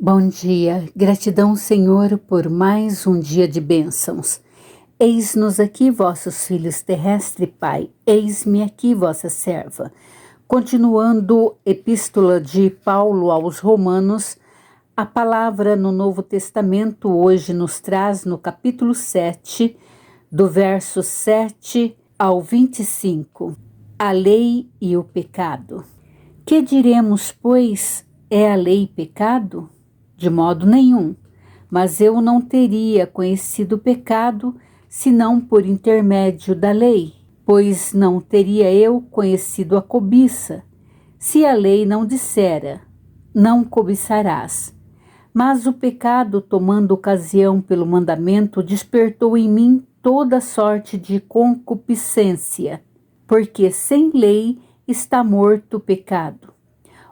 Bom dia, gratidão, Senhor, por mais um dia de bênçãos. Eis-nos aqui, vossos filhos terrestres, Pai, eis-me aqui, vossa serva. Continuando Epístola de Paulo aos Romanos, a palavra no Novo Testamento hoje nos traz no capítulo 7, do verso 7 ao 25, a lei e o pecado. Que diremos, pois, é a lei pecado? De modo nenhum, mas eu não teria conhecido o pecado senão por intermédio da lei, pois não teria eu conhecido a cobiça, se a lei não dissera, não cobiçarás. Mas o pecado, tomando ocasião pelo mandamento, despertou em mim toda sorte de concupiscência, porque sem lei está morto o pecado.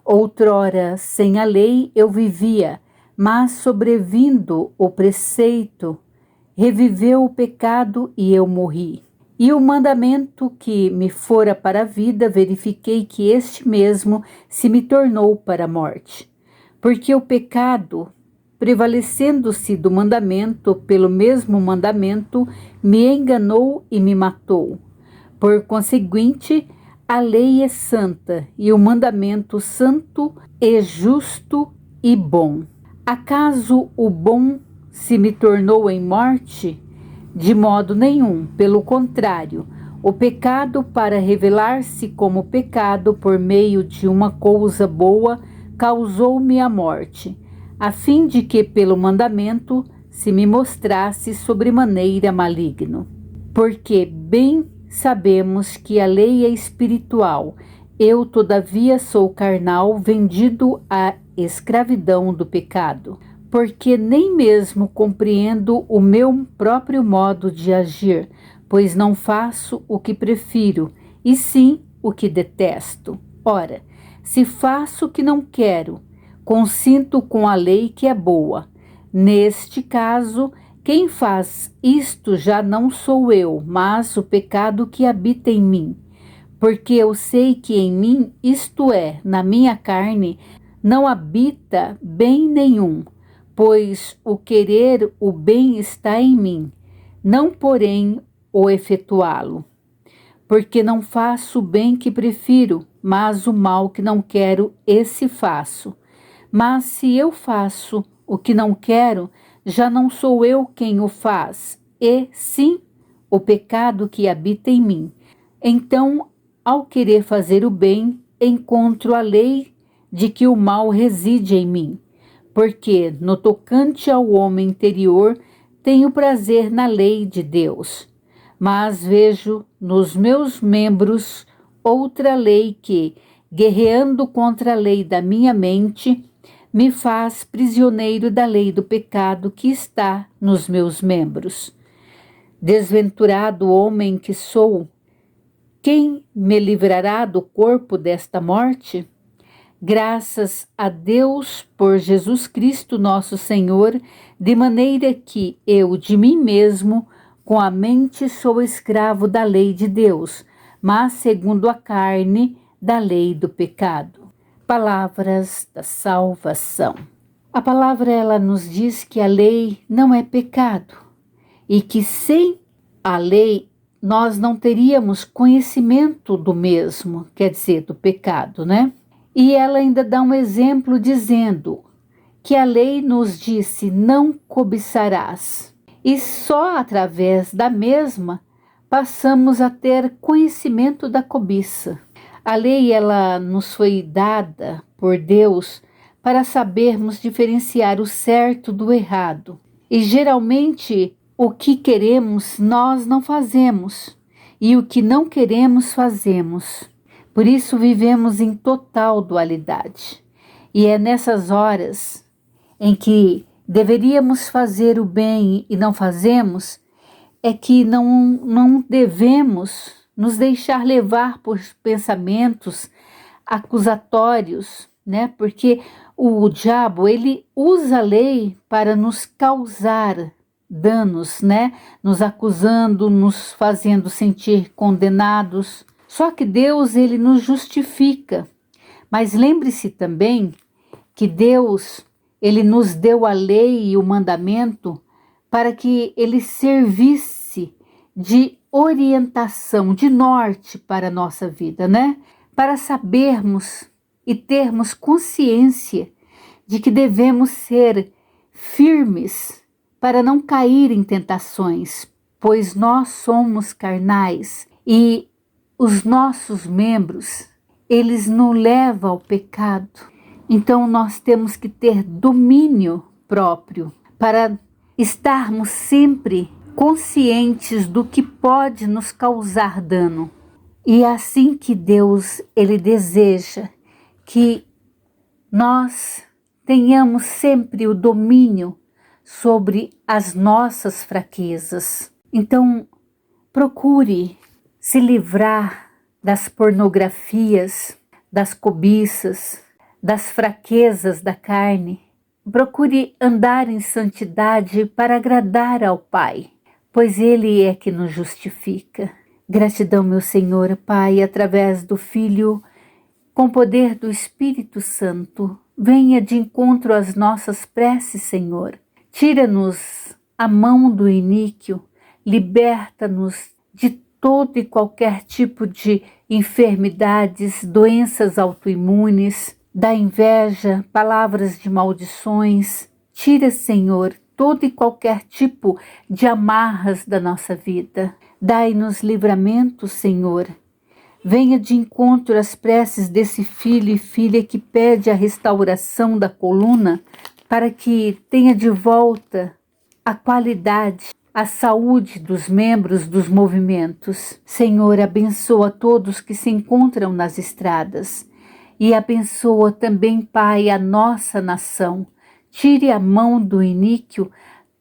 Outrora, sem a lei, eu vivia, mas sobrevindo o preceito, reviveu o pecado e eu morri. E o mandamento que me fora para a vida, verifiquei que este mesmo se me tornou para a morte. Porque o pecado, prevalecendo-se do mandamento, pelo mesmo mandamento, me enganou e me matou. Por conseguinte, a lei é santa e o mandamento santo é justo e bom. Acaso o bom se me tornou em morte? De modo nenhum, pelo contrário, o pecado, para revelar-se como pecado por meio de uma coisa boa, causou-me a morte, a fim de que pelo mandamento se me mostrasse sobremaneira maligno. Porque bem sabemos que a lei é espiritual, eu todavia sou carnal, vendido à escravidão do pecado, porque nem mesmo compreendo o meu próprio modo de agir, pois não faço o que prefiro, e sim o que detesto. Ora, se faço o que não quero, consinto com a lei que é boa. Neste caso, quem faz isto já não sou eu, mas o pecado que habita em mim. Porque eu sei que em mim, isto é, na minha carne, não habita bem nenhum, pois o querer o bem está em mim, não porém o efetuá-lo. Porque não faço o bem que prefiro, mas o mal que não quero, esse faço. Mas se eu faço o que não quero, já não sou eu quem o faz, e sim o pecado que habita em mim. Então, ao querer fazer o bem, encontro a lei de que o mal reside em mim, porque no tocante ao homem interior tenho prazer na lei de Deus, mas vejo nos meus membros outra lei que, guerreando contra a lei da minha mente, me faz prisioneiro da lei do pecado que está nos meus membros. Desventurado homem que sou, quem me livrará do corpo desta morte? Graças a Deus por Jesus Cristo nosso Senhor, de maneira que eu de mim mesmo, com a mente, sou escravo da lei de Deus, mas segundo a carne, da lei do pecado. Palavras da salvação. A palavra ela nos diz que a lei não é pecado e que sem a lei nós não teríamos conhecimento do mesmo, quer dizer, do pecado, né? E ela ainda dá um exemplo dizendo que a lei nos disse não cobiçarás. E só através da mesma passamos a ter conhecimento da cobiça. A lei ela nos foi dada por Deus para sabermos diferenciar o certo do errado. E geralmente o que queremos nós não fazemos e o que não queremos fazemos. Por isso vivemos em total dualidade. E é nessas horas em que deveríamos fazer o bem e não fazemos, é que não devemos nos deixar levar por pensamentos acusatórios, né? Porque o diabo, ele usa a lei para nos causar danos, né? Nos acusando, nos fazendo sentir condenados. Só que Deus, ele nos justifica. Mas lembre-se também que Deus, Ele nos deu a lei e o mandamento para que ele servisse de orientação, de norte para a nossa vida, né? Para sabermos e termos consciência de que devemos ser firmes para não cair em tentações, pois nós somos carnais e os nossos membros, eles nos levam ao pecado. Então nós temos que ter domínio próprio para estarmos sempre conscientes do que pode nos causar dano. E é assim que Deus, ele deseja que nós tenhamos sempre o domínio sobre as nossas fraquezas. Então, procure se livrar das pornografias, das cobiças, das fraquezas da carne. Procure andar em santidade para agradar ao Pai, pois Ele é que nos justifica. Gratidão, meu Senhor, Pai, através do Filho, com poder do Espírito Santo, venha de encontro às nossas preces, Senhor. Tira-nos a mão do iníquo, liberta-nos de todo e qualquer tipo de enfermidades, doenças autoimunes, da inveja, palavras de maldições. Tira, Senhor, todo e qualquer tipo de amarras da nossa vida. Dai-nos livramento, Senhor. Venha de encontro às preces desse filho e filha que pede a restauração da coluna para que tenha de volta a qualidade, a saúde dos membros dos movimentos. Senhor, abençoa todos que se encontram nas estradas e abençoa também, Pai, a nossa nação. Tire a mão do iníquo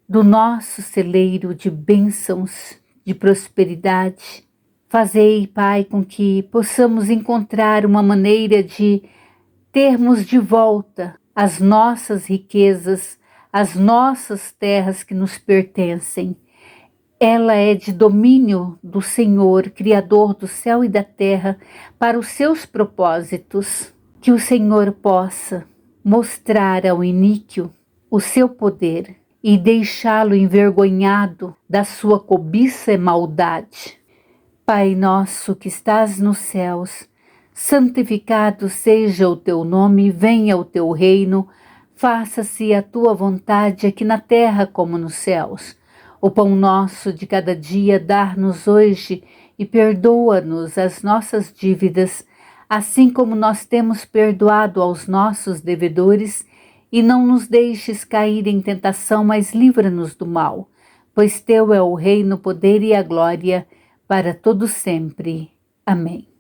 do nosso celeiro de bênçãos, de prosperidade. Fazei, Pai, com que possamos encontrar uma maneira de termos de volta as nossas riquezas, as nossas terras que nos pertencem. Ela é de domínio do Senhor, Criador do céu e da terra, para os seus propósitos. Que o Senhor possa mostrar ao iníquo o seu poder e deixá-lo envergonhado da sua cobiça e maldade. Pai nosso que estás nos céus, santificado seja o teu nome, venha o teu reino, faça-se a tua vontade aqui na terra como nos céus. O pão nosso de cada dia dá-nos hoje e perdoa-nos as nossas dívidas, assim como nós temos perdoado aos nossos devedores, e não nos deixes cair em tentação, mas livra-nos do mal, pois teu é o reino, o poder e a glória, para todo sempre. Amém.